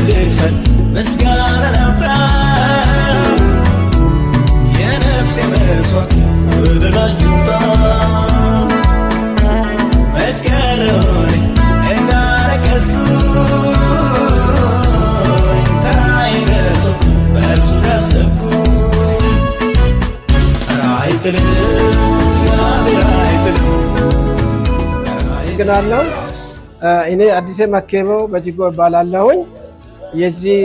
ልክፈል ምስጋና ላምጣ የነፍሴ መስዋዕት ወደ ላይ ይውጣ መች ቀረኝ እንዳለቀስኩኝ ተራዬ ደርሶ በእርሱ ታሰብኩኝ ኧረ አይጥልም እግዚአብሔር አይጥልም ግናለው እኔ አዲስ መኬቦ በጅጎ ይባላለሁኝ የዚህ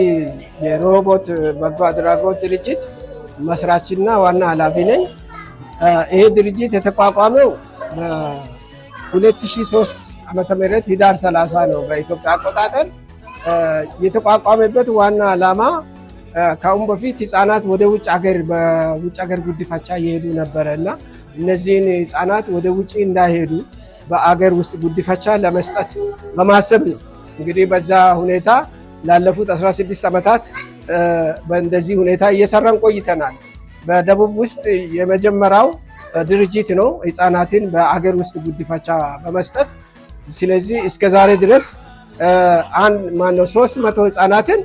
የሮቦት በጎ አድራጎት ድርጅት መስራችና ዋና ኃላፊ ነኝ። ይሄ ድርጅት የተቋቋመው በ2003 ዓመተ ምህረት ህዳር 30 ነው በኢትዮጵያ አቆጣጠር። የተቋቋመበት ዋና ዓላማ ከአሁን በፊት ህፃናት ወደ ውጭ ሀገር ጉድፈቻ እየሄዱ ነበረና እነዚህን ህፃናት ወደ ውጭ እንዳይሄዱ በአገር ውስጥ ጉድፈቻ ለመስጠት በማሰብ ነው። እንግዲህ በዛ ሁኔታ ላለፉት 16 ዓመታት በእንደዚህ ሁኔታ እየሰራን ቆይተናል። በደቡብ ውስጥ የመጀመሪያው ድርጅት ነው ህፃናትን በአገር ውስጥ ጉድፈቻ በመስጠት። ስለዚህ እስከ ዛሬ ድረስ 300 ህፃናትን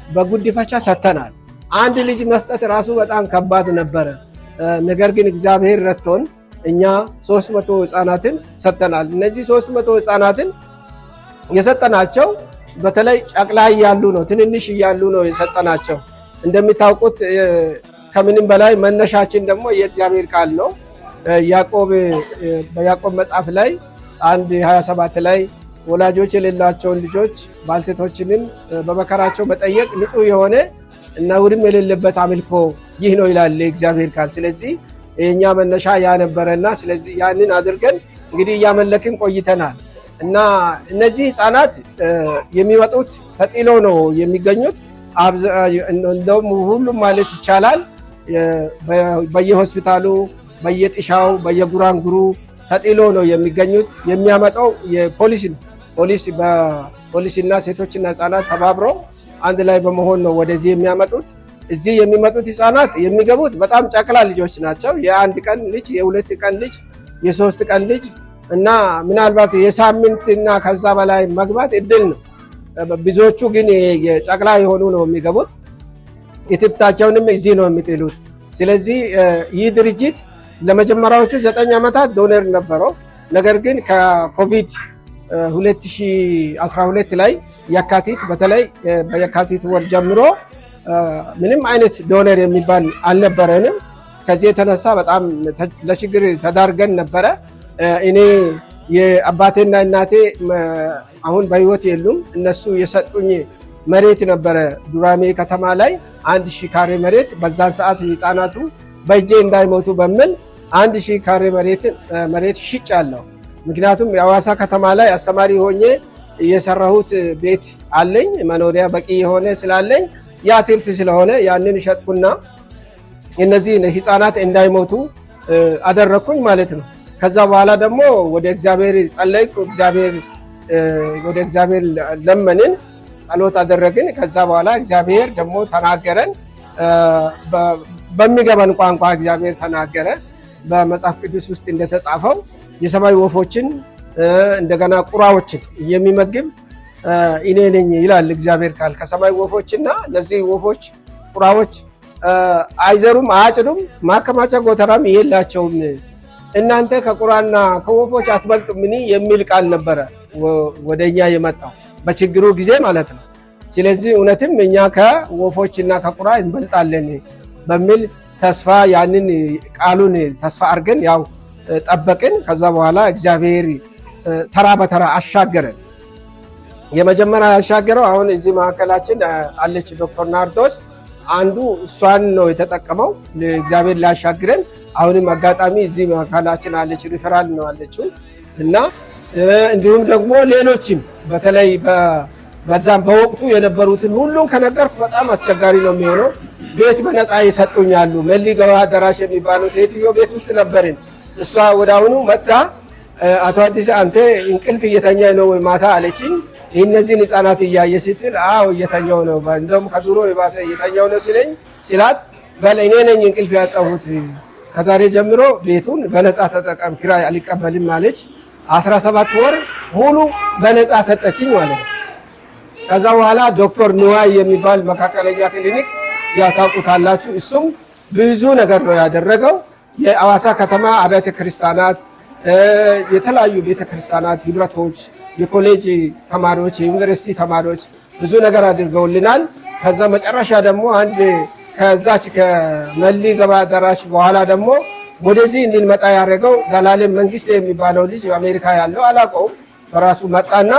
በጉድፈቻ ሰጥተናል። አንድ ልጅ መስጠት ራሱ በጣም ከባድ ነበረ። ነገር ግን እግዚአብሔር ረድቶን እኛ 300 ህፃናትን ሰጥተናል። እነዚህ 300 ህፃናትን የሰጠናቸው በተለይ ጨቅላ እያሉ ነው፣ ትንንሽ እያሉ ነው የሰጠናቸው። እንደሚታውቁት ከምንም በላይ መነሻችን ደግሞ የእግዚአብሔር ቃል ነው። በያዕቆብ መጽሐፍ ላይ 1:27 ላይ ወላጆች የሌላቸውን ልጆች ባልቴቶችንም በመከራቸው መጠየቅ ንጹሕ የሆነ እና ነውርም የሌለበት አምልኮ ይህ ነው ይላል የእግዚአብሔር ቃል። ስለዚህ የኛ መነሻ ያ ነበረና ስለዚህ ያንን አድርገን እንግዲህ እያመለክን ቆይተናል። እና እነዚህ ህፃናት የሚመጡት ተጥሎ ነው የሚገኙት። እንደውም ሁሉም ማለት ይቻላል በየሆስፒታሉ፣ በየጥሻው፣ በየጉራንጉሩ ተጥሎ ነው የሚገኙት። የሚያመጣው ፖሊስና ሴቶችና ህፃናት ተባብረው አንድ ላይ በመሆን ነው ወደዚህ የሚያመጡት። እዚህ የሚመጡት ህፃናት የሚገቡት በጣም ጨቅላ ልጆች ናቸው። የ1 ቀን ልጅ፣ የ2 ቀን ልጅ፣ የ3 ቀን ልጅ እና ምናልባት የሳምንትና ከዛ በላይ መግባት እድል ነው። ብዙዎቹ ግን የጨቅላ የሆኑ ነው የሚገቡት። የትብታቸውንም እዚህ ነው የሚጥሉት። ስለዚህ ይህ ድርጅት ለመጀመሪያዎቹ 9 ዓመታት ዶነር ነበረው። ነገር ግን ከኮቪድ 2012 ላይ በተለይ በየካቲት ወር ጀምሮ ምንም አይነት ዶነር የሚባል አልነበረንም። ከዚህ የተነሳ በጣም ለችግር ተዳርገን ነበረ። እኔ የአባቴና እናቴ አሁን በህይወት የሉም። እነሱ የሰጡኝ መሬት ነበረ ዱራሜ ከተማ ላይ 1000 ካሬ መሬት። በዛን ሰዓት ህፃናቱ በእጄ እንዳይሞቱ በሚል 1000 ካሬ መሬት ሽጫለሁ። ምክንያቱም የሐዋሳ ከተማ ላይ አስተማሪ ሆኜ የሰራሁት ቤት አለኝ፣ መኖሪያ በቂ የሆነ ስላለኝ ያ ትርፍ ስለሆነ ያንን ሸጥኩና እነዚህ ህፃናት እንዳይሞቱ አደረኩኝ ማለት ነው። ከዛ በኋላ ደግሞ ወደ እግዚአብሔር ጸለይኩ። ወደ እግዚአብሔር ለመንን፣ ጸሎት አደረግን። ከዛ በኋላ እግዚአብሔር ደግሞ ተናገረን። በሚገባን ቋንቋ እግዚአብሔር ተናገረ። በመጽሐፍ ቅዱስ ውስጥ እንደተጻፈው የሰማይ ወፎችን እንደገና ቁራዎችን የሚመግብ እኔ ነኝ ይላል እግዚአብሔር ቃል። ከሰማይ ወፎችና እነዚህ ወፎች ቁራዎች አይዘሩም፣ አያጭዱም፣ ማከማቻ ጎተራም የላቸውም። እናንተ ከቁራና ከወፎች አትበልጡምን የሚል ቃል ነበረ ወደኛ የመጣው በችግሩ ጊዜ ማለት ነው። ስለዚህ እውነትም እኛ ከወፎችና ከቁራ እንበልጣለን በሚል ተስፋ ያንን ቃሉን ተስፋ አድርገን ያው ጠበቅን። ከዛ በኋላ እግዚአብሔር ተራ በተራ አሻገረን። የመጀመሪያ ያሻገረው አሁን እዚህ መካከላችን አለች ዶክተር ናርዶስ። አንዱ እሷን ነው የተጠቀመው እግዚአብሔር ላሻግረን። አሁንም አጋጣሚ እዚህ መካከላችን አለች፣ ሪፈራል ነው አለችው እና እንዲሁም ደግሞ ሌሎችም በተለይ በዛም በወቅቱ የነበሩትን ሁሉም ከነገርኩ በጣም አስቸጋሪ ነው የሚሆነው። ቤት በነፃ ይሰጡኛሉ። መሊ ገባ አዳራሽ የሚባለው ሴትዮ ቤት ውስጥ ነበርን። እሷ ወዳውኑ መጣ አቶ አዲስ አንተ እንቅልፍ እየተኛ ነው ወይ ማታ አለችኝ። እነዚህን ህፃናት እያየ ስትል አዎ እየተኛው ነው፣ እንደውም ከድሮ የባሰ እየተኛው ነው ሲለኝ ስላት በል እኔ ነኝ እንቅልፍ ያጣሁት፣ ከዛሬ ጀምሮ ቤቱን በነፃ ተጠቀም፣ ኪራይ አልቀበልም አለች። 17 ወር ሙሉ በነፃ ሰጠችኝ ማለት ነው። ከዛ በኋላ ዶክተር ንዋይ የሚባል መካከለኛ ክሊኒክ ያታውቁታላችሁ። እሱም ብዙ ነገር ነው ያደረገው። የአዋሳ ከተማ አብያተ ክርስቲያናት፣ የተለያዩ ቤተክርስቲያናት፣ ህብረቶች፣ የኮሌጅ ተማሪዎች፣ የዩኒቨርሲቲ ተማሪዎች ብዙ ነገር አድርገውልናል። ከዛ መጨረሻ ደግሞ አንድ ከዛች ከመሊ ገባ አዳራሽ በኋላ ደግሞ ወደዚህ እንድንመጣ ያደረገው ዘላለም መንግስት የሚባለው ልጅ አሜሪካ ያለው አላውቀውም፣ በራሱ መጣና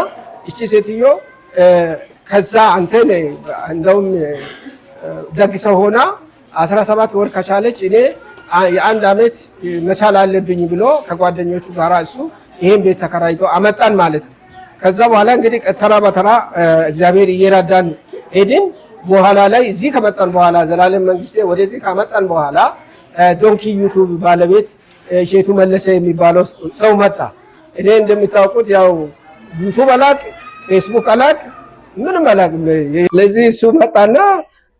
እቺ ሴትዮ ከዛ አንተን እንደውም ደግ ሰው ሆና 17 ወር ከቻለች እኔ የአንድ አመት መቻል አለብኝ ብሎ ከጓደኞቹ ጋር እሱ ይሄን ቤት ተከራይቶ አመጣን ማለት ነው። ከዛ በኋላ እንግዲህ ተራ በተራ እግዚአብሔር እየረዳን ሄድን። በኋላ ላይ እዚህ ከመጣን በኋላ ዘላለም መንግስቴ ወደዚህ ከመጣን በኋላ ዶንኪ ዩቱብ ባለቤት እሸቱ መለሰ የሚባለው ሰው መጣ። እኔ እንደምታውቁት ያው ዩቱብ አላቅ፣ ፌስቡክ አላቅ፣ ምንም አላቅ። ለዚህ እሱ መጣና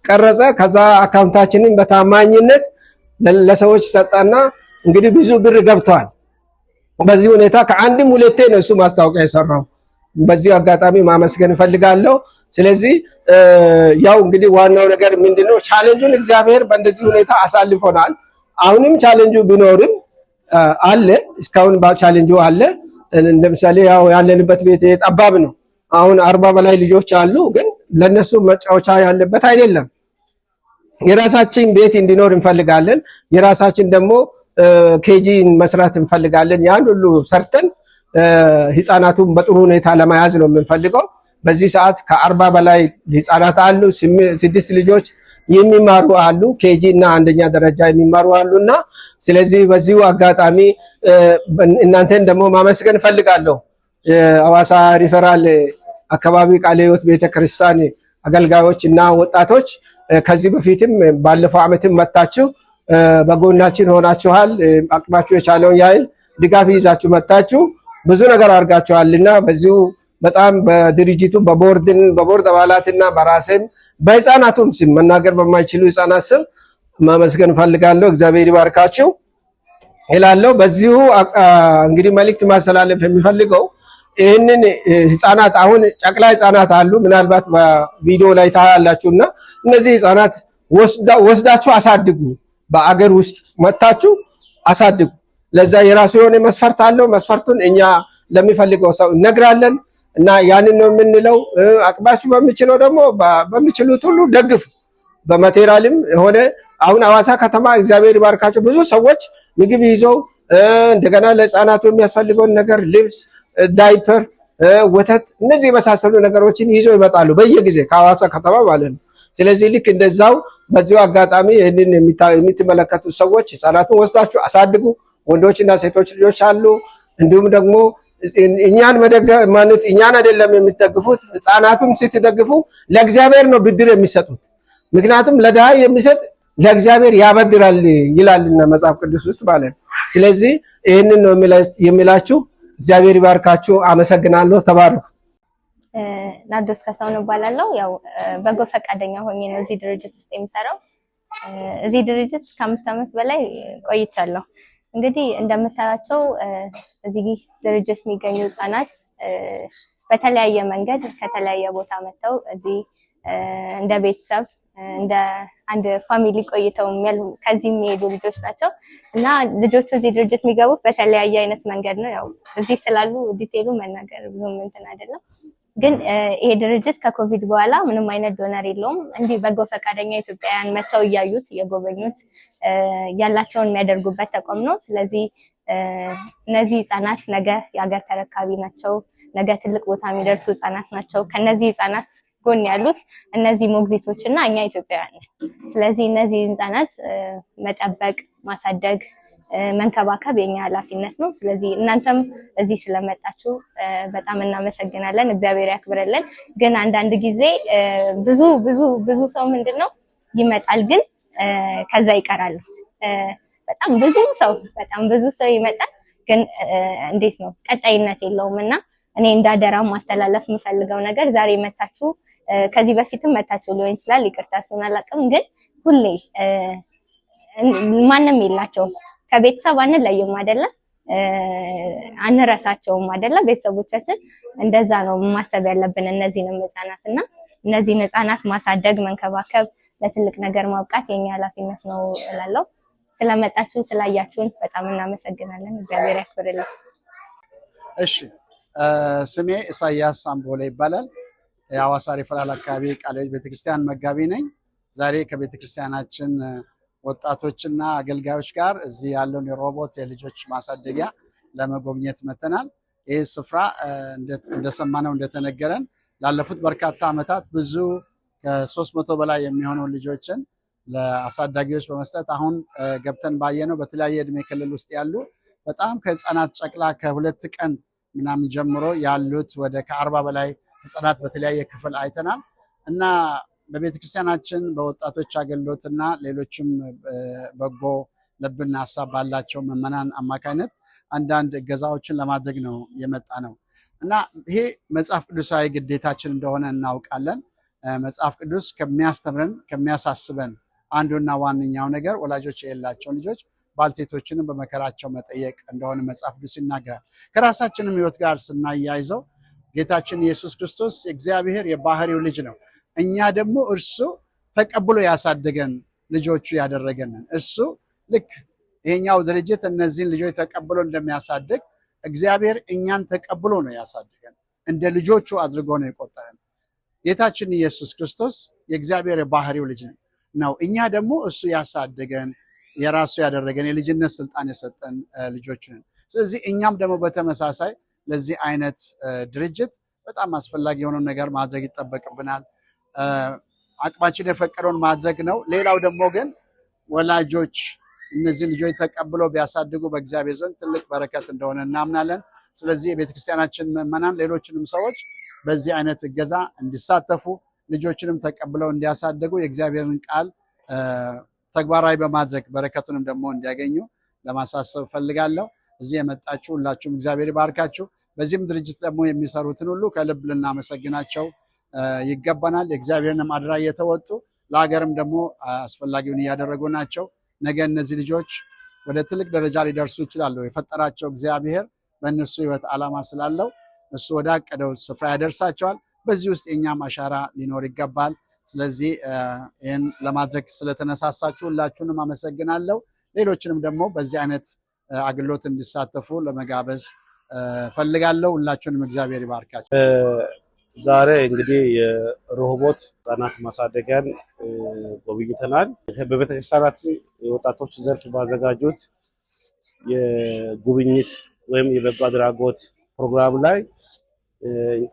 ቀረጸ። ከዛ አካውንታችንን በታማኝነት ለሰዎች ሰጣና እንግዲህ ብዙ ብር ገብቷል። በዚህ ሁኔታ ከአንድም ሁለቴ ነው እሱ ማስታወቂያ የሰራው። በዚህ አጋጣሚ ማመስገን እፈልጋለሁ። ስለዚህ ያው እንግዲህ ዋናው ነገር ምንድነው ቻሌንጁን እግዚአብሔር በእንደዚህ ሁኔታ አሳልፎናል። አሁንም ቻሌንጁ ቢኖርም አለ፣ እስካሁን ቻሌንጁ አለ። ለምሳሌ ያው ያለንበት ቤት ጠባብ ነው። አሁን 40 በላይ ልጆች አሉ፣ ግን ለነሱ መጫወቻ ያለበት አይደለም። የራሳችን ቤት እንዲኖር እንፈልጋለን። የራሳችን ደግሞ ኬጂ መስራት እንፈልጋለን። ያን ሁሉ ሰርተን ህፃናቱን በጥሩ ሁኔታ ለመያዝ ነው የምንፈልገው። በዚህ ሰዓት ከ40 በላይ ህፃናት አሉ። 6 ልጆች የሚማሩ አሉ፣ ኬጂ እና አንደኛ ደረጃ የሚማሩ አሉና ስለዚህ በዚሁ አጋጣሚ እናንተን ደግሞ ማመስገን ፈልጋለሁ። የሐዋሳ ሪፈራል አካባቢ ቃለ ሕይወት ቤተክርስቲያን አገልጋዮች እና ወጣቶች ከዚህ በፊትም ባለፈው ዓመትም መጣችሁ በጎናችን ሆናችኋል። አቅማችሁ የቻለውን ያህል ድጋፍ ይዛችሁ መጣችሁ ብዙ ነገር አድርጋችኋልና በዚሁ በጣም በድርጅቱ በቦርድ አባላትና በራሴም በህፃናቱም ስም መናገር በማይችሉ ህፃናት ስም ማመስገን ፈልጋለሁ። እግዚአብሔር ይባርካችሁ እላለሁ። በዚሁ እንግዲህ መልእክት ማስተላለፍ የሚፈልገው ይህንን ህፃናት አሁን ጨቅላ ህፃናት አሉ፣ ምናልባት በቪዲዮ ላይ ታያላችሁና እነዚህ ህፃናት ወስዳችሁ አሳድጉ። በአገር ውስጥ መታችሁ አሳድጉ። ለዛ የራሱ የሆነ መስፈርት አለው። መስፈርቱን እኛ ለሚፈልገው ሰው እነግራለን እና ያንን ነው የምንለው። አቅማችሁ በሚችለው ደግሞ በሚችሉት ሁሉ ደግፉ። በማቴሪያልም ሆነ አሁን ሐዋሳ ከተማ እግዚአብሔር ይባርካቸው ብዙ ሰዎች ምግብ ይዘው እንደገና ለህፃናቱ የሚያስፈልገውን ነገር ልብስ፣ ዳይፐር፣ ወተት እነዚህ የመሳሰሉ ነገሮችን ይዘው ይመጣሉ በየጊዜ ከሐዋሳ ከተማ ማለት ነው። ስለዚህ ልክ እንደዛው በዚሁ አጋጣሚ ይህንን የምትመለከቱ ሰዎች ህፃናቱን ወስዳችሁ አሳድጉ። ወንዶችና ሴቶች ልጆች አሉ። እንዲሁም ደግሞ እኛን መደገፍ ማለት እኛን አይደለም የምትደግፉት። ህፃናቱን ስትደግፉ ለእግዚአብሔር ነው ብድር የሚሰጡት። ምክንያቱም ለድሃ የሚሰጥ ለእግዚአብሔር ያበድራል ይላልና መጽሐፍ ቅዱስ ውስጥ ማለት ነው። ስለዚህ ይህንን ነው የሚላችሁ። እግዚአብሔር ይባርካችሁ። አመሰግናለሁ። ተባረኩ። ናርዶስ ካሳሁን እባላለሁ። ያው በጎ ፈቃደኛ ሆኜ ነው እዚህ ድርጅት ውስጥ የምሰራው። እዚህ ድርጅት ከ5 ዓመት በላይ ቆይቻለሁ። እንግዲህ እንደምታያቸው እዚህ ድርጅት የሚገኙ ህጻናት በተለያየ መንገድ ከተለያየ ቦታ መጥተው እዚህ እንደ ቤተሰብ እንደ አንድ ፋሚሊ ቆይተው ከዚህ የሚሄዱ ልጆች ናቸው እና ልጆቹ እዚህ ድርጅት የሚገቡት በተለያየ አይነት መንገድ ነው። ያው እዚህ ስላሉ ዲቴሉ መናገር ብዙም እንትን አይደለም፣ ግን ይሄ ድርጅት ከኮቪድ በኋላ ምንም አይነት ዶነር የለውም። እንዲህ በጎ ፈቃደኛ ኢትዮጵያውያን መጥተው እያዩት እየጎበኙት ያላቸውን የሚያደርጉበት ተቋም ነው። ስለዚህ እነዚህ ህጻናት ነገ የሀገር ተረካቢ ናቸው። ነገ ትልቅ ቦታ የሚደርሱ ህጻናት ናቸው። ከነዚህ ህጻናት ጎን ያሉት እነዚህ ሞግዚቶች እና እኛ ኢትዮጵያውያን ነን። ስለዚህ እነዚህ ህጻናት መጠበቅ፣ ማሳደግ፣ መንከባከብ የኛ ኃላፊነት ነው። ስለዚህ እናንተም እዚህ ስለመጣችሁ በጣም እናመሰግናለን። እግዚአብሔር ያክብረልን። ግን አንዳንድ ጊዜ ብዙ ሰው ምንድነው ይመጣል፣ ግን ከዛ ይቀራል። በጣም ብዙ ሰው ይመጣል፣ ግን እንዴት ነው ቀጣይነት የለውም እና እኔ እንዳደራ ማስተላለፍ የምፈልገው ነገር ዛሬ መታችሁ ከዚህ በፊትም መታችሁ ሊሆን ይችላል፣ ይቅርታ እሱን አላውቅም፣ ግን ሁሌ ማንም የላቸውም። ከቤተሰብ አንለይም አይደለ? አንረሳቸውም አይደለ? ቤተሰቦቻችን እንደዛ ነው ማሰብ ያለብን እነዚህንም ህፃናትና እነዚህን ህፃናት ማሳደግ፣ መንከባከብ፣ ለትልቅ ነገር ማብቃት የኛ ኃላፊነት ነው እላለሁ። ስለመጣችሁ ስላያችሁን በጣም እናመሰግናለን። እግዚአብሔር ያክብርልን። እሺ ስሜ ኢሳያስ አምቦላ ይባላል። የሐዋሳ ሪፈራል አካባቢ ቃለ ሕይወት ቤተክርስቲያን መጋቢ ነኝ። ዛሬ ከቤተክርስቲያናችን ወጣቶችና አገልጋዮች ጋር እዚህ ያለውን የሮቦት የልጆች ማሳደጊያ ለመጎብኘት መተናል። ይህ ስፍራ እንደሰማነው እንደተነገረን ላለፉት በርካታ ዓመታት ብዙ ከ300 በላይ የሚሆኑ ልጆችን ለአሳዳጊዎች በመስጠት አሁን ገብተን ባየነው በተለያየ እድሜ ክልል ውስጥ ያሉ በጣም ከህፃናት ጨቅላ ከ2 ቀን ምናምን ጀምሮ ያሉት ወደ ከ40 በላይ ህፃናት በተለያየ ክፍል አይተናል እና በቤተክርስቲያናችን በወጣቶች አገልግሎትና ሌሎችም በጎ ልብና ሀሳብ ባላቸው ምዕመናን አማካይነት አንዳንድ እገዛዎችን ለማድረግ ነው የመጣ ነው እና ይሄ መጽሐፍ ቅዱሳዊ ግዴታችን እንደሆነ እናውቃለን። መጽሐፍ ቅዱስ ከሚያስተምረን ከሚያሳስበን አንዱና ዋነኛው ነገር ወላጆች የሌላቸውን ልጆች ባልቴቶችንም በመከራቸው መጠየቅ እንደሆነ መጽሐፍ ቅዱስ ይናገራል። ከራሳችንም ህይወት ጋር ስናያይዘው ጌታችን ኢየሱስ ክርስቶስ የእግዚአብሔር የባህሪው ልጅ ነው። እኛ ደግሞ እርሱ ተቀብሎ ያሳደገን ልጆቹ ያደረገንን እርሱ ልክ ይሄኛው ድርጅት እነዚህን ልጆች ተቀብሎ እንደሚያሳድግ እግዚአብሔር እኛን ተቀብሎ ነው ያሳደገን። እንደ ልጆቹ አድርጎ ነው የቆጠረን። ጌታችን ኢየሱስ ክርስቶስ የእግዚአብሔር የባህሪው ልጅ ነው። እኛ ደግሞ እሱ ያሳደገን የራሱ ያደረገን የልጅነት ስልጣን የሰጠን ልጆች ነን። ስለዚህ እኛም ደግሞ በተመሳሳይ ለዚህ አይነት ድርጅት በጣም አስፈላጊ የሆነውን ነገር ማድረግ ይጠበቅብናል። አቅማችን የፈቀደውን ማድረግ ነው። ሌላው ደግሞ ግን ወላጆች እነዚህ ልጆች ተቀብለው ቢያሳድጉ በእግዚአብሔር ዘንድ ትልቅ በረከት እንደሆነ እናምናለን። ስለዚህ የቤተክርስቲያናችን ምዕመናን ሌሎችንም ሰዎች በዚህ አይነት እገዛ እንዲሳተፉ ልጆችንም ተቀብለው እንዲያሳድጉ የእግዚአብሔርን ቃል ተግባራዊ በማድረግ በረከቱንም ደግሞ እንዲያገኙ ለማሳሰብ ፈልጋለሁ። እዚህ የመጣችሁ ሁላችሁም እግዚአብሔር ይባርካችሁ። በዚህም ድርጅት ደግሞ የሚሰሩትን ሁሉ ከልብ ልናመሰግናቸው ይገባናል። የእግዚአብሔርንም አደራ እየተወጡ ለሀገርም ደግሞ አስፈላጊውን እያደረጉ ናቸው። ነገ እነዚህ ልጆች ወደ ትልቅ ደረጃ ሊደርሱ ይችላሉ። የፈጠራቸው እግዚአብሔር በእነሱ ህይወት ዓላማ ስላለው እሱ ወዳቀደው ስፍራ ያደርሳቸዋል። በዚህ ውስጥ የኛም አሻራ ሊኖር ይገባል። ስለዚህ ይህን ለማድረግ ስለተነሳሳችሁ ሁላችሁንም አመሰግናለሁ። ሌሎችንም ደግሞ በዚህ አይነት አገልግሎት እንዲሳተፉ ለመጋበዝ ፈልጋለሁ። ሁላችሁንም እግዚአብሔር ይባርካችሁ። ዛሬ እንግዲህ የሮቦት ህጻናት ማሳደጊያን ጎብኝተናል። በቤተክርስቲያናችን የወጣቶች ዘርፍ ባዘጋጁት የጉብኝት ወይም የበጎ አድራጎት ፕሮግራም ላይ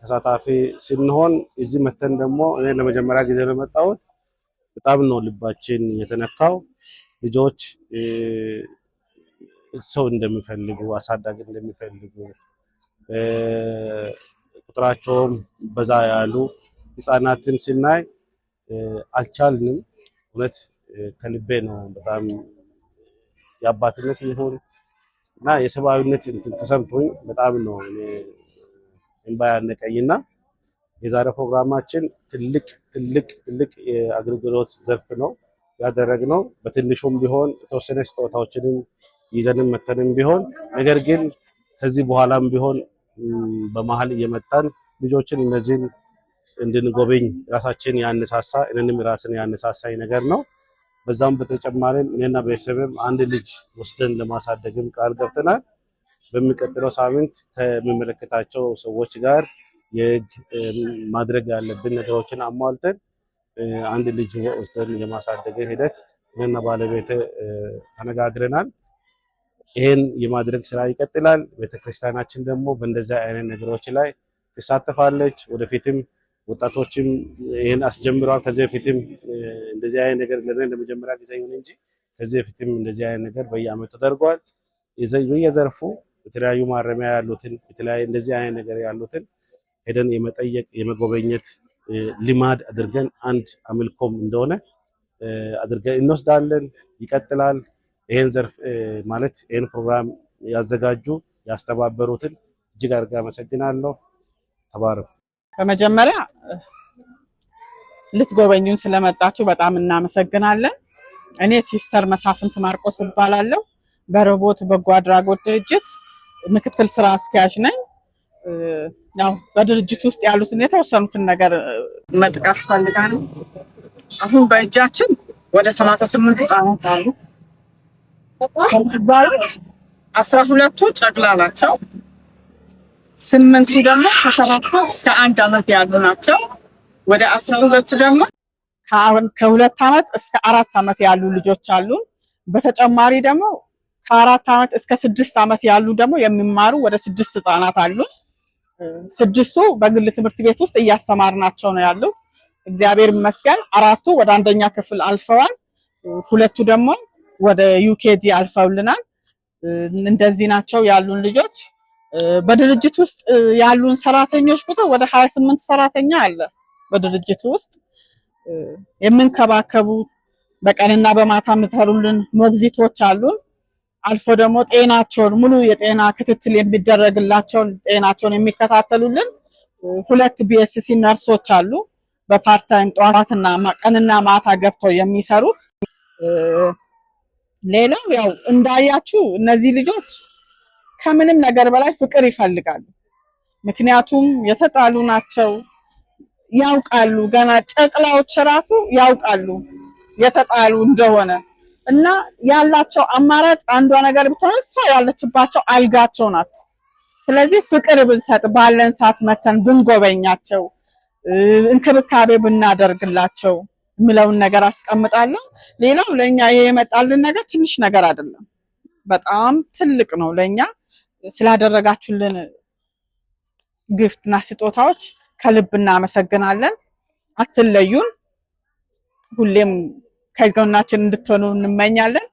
ተሳታፊ ስንሆን እዚህ መተን ደግሞ እኔ ለመጀመሪያ ጊዜ ነው የመጣሁት። በጣም ነው ልባችን የተነካው። ልጆች ሰው እንደሚፈልጉ አሳዳጊ እንደሚፈልጉ ቁጥራቸውም በዛ ያሉ ህፃናትን ስናይ አልቻልንም። እውነት ከልቤ ነው በጣም የአባትነት ይሁን እና የሰብአዊነት እንትን ተሰምቶኝ በጣም ነው እንባ ያነቀኝና የዛሬ ፕሮግራማችን ትልቅ የአገልግሎት ዘርፍ ነው ያደረግነው። በትንሹም ቢሆን የተወሰነ ስጦታዎችንም ይዘንም መተንም ቢሆን ነገር ግን ከዚህ በኋላም ቢሆን በመሀል እየመጣን ልጆችን እነዚህን እንድንጎበኝ ራሳችን ያነሳሳ እኔንም ራስን ያነሳሳኝ ነገር ነው። በዛም በተጨማሪም እኔና ቤተሰብም አንድ ልጅ ወስደን ለማሳደግም ቃል ገብተናል። በሚቀጥለው ሳምንት ከሚመለከታቸው ሰዎች ጋር ማድረግ ያለብን ነገሮችን አሟልተን አንድ ልጅ ወስደን የማሳደግ ሂደት እኔና ባለቤቴ ተነጋግረናል። ይሄን የማድረግ ስራ ይቀጥላል። ቤተክርስቲያናችን ደግሞ በእንደዚህ አይነት ነገሮች ላይ ትሳተፋለች። ወደፊትም ወጣቶችም ይሄን አስጀምረዋል። ከዚህ በፊትም እንደዚህ አይነት ነገር ለመጀመሪያ ጊዜ ይሁን እንጂ ከዚህ በፊትም እንደዚህ አይነት ነገር በየዓመቱ ተደርጓል። በየዘርፉ የተለያዩ ማረሚያ ያሉትን የተለያዩ እንደዚህ አይነት ነገር ያሉትን ሄደን የመጠየቅ የመጎበኘት ልማድ አድርገን አንድ አምልኮም እንደሆነ አድርገን እንወስዳለን። ይቀጥላል። ይሄን ዘርፍ ማለት ይሄን ፕሮግራም ያዘጋጁ ያስተባበሩትን እጅግ አድርጌ አመሰግናለሁ። ተባረኩ። በመጀመሪያ ልትጎበኙን ስለመጣችሁ በጣም እናመሰግናለን። እኔ ሲስተር መሳፍንት ማርቆስ እባላለሁ። በሮቦት በጎ አድራጎት ድርጅት ምክትል ስራ አስኪያጅ ነኝ። ያው በድርጅት ውስጥ ያሉትን የተወሰኑትን ነገር መጥቀስ ፈልጋለሁ። አሁን በእጃችን ወደ 38 ህጻናት አሉ። ከሚባሉት 12ቱ ጨቅላ ናቸው። 8ቱ ደግሞ ከ7 እስከ 1 ዓመት ያሉ ናቸው። ወደ 12 ደግሞ ከ2 ዓመት እስከ 4 ዓመት ያሉ ልጆች አሉን። በተጨማሪ ደግሞ ከ4 ዓመት እስከ 6 ዓመት ያሉ ደግሞ የሚማሩ ወደ 6 ህጻናት አሉን። 6ቱ በግል ትምህርት ቤት ውስጥ እያስተማርናቸው ነው ያሉት። እግዚአብሔር ይመስገን 4ቱ ወደ 1ኛ ክፍል አልፈዋል። 2ቱ ደግሞ ወደ ዩኬጂ አልፈውልናል። እንደዚህ ናቸው ያሉን ልጆች። በድርጅት ውስጥ ያሉን ሰራተኞች ቁጥር ወደ 28 ሰራተኛ አለ። በድርጅት ውስጥ የምንከባከቡ በቀንና በማታ የምትሰሩልን ሞግዚቶች አሉን። አልፎ ደግሞ ጤናቸውን ሙሉ የጤና ክትትል የሚደረግላቸው ጤናቸውን የሚከታተሉልን 2 ቢኤስሲ ነርሶች አሉ። በፓርታይም ጠዋትና ቀንና ማታ ገብተው የሚሰሩት። ሌላው ያው እንዳያችሁ እነዚህ ልጆች ከምንም ነገር በላይ ፍቅር ይፈልጋሉ። ምክንያቱም የተጣሉ ናቸው፣ ያውቃሉ። ገና ጨቅላዎች ራሱ ያውቃሉ የተጣሉ እንደሆነ እና ያላቸው አማራጭ አንዷ ነገር ብትሆን እሷ ያለችባቸው አልጋቸው ናት። ስለዚህ ፍቅር ብንሰጥ ባለን ሰዓት መተን ብንጎበኛቸው እንክብካቤ ብናደርግላቸው ምለውን ነገር አስቀምጣለሁ። ሌላው ለኛ ይሄ የመጣልን ነገር ትንሽ ነገር አይደለም፣ በጣም ትልቅ ነው። ለኛ ስላደረጋችሁልን ግፍትና ስጦታዎች ከልብ እናመሰግናለን። አትለዩን። ሁሌም ከጎናችን እንድትሆኑ እንመኛለን።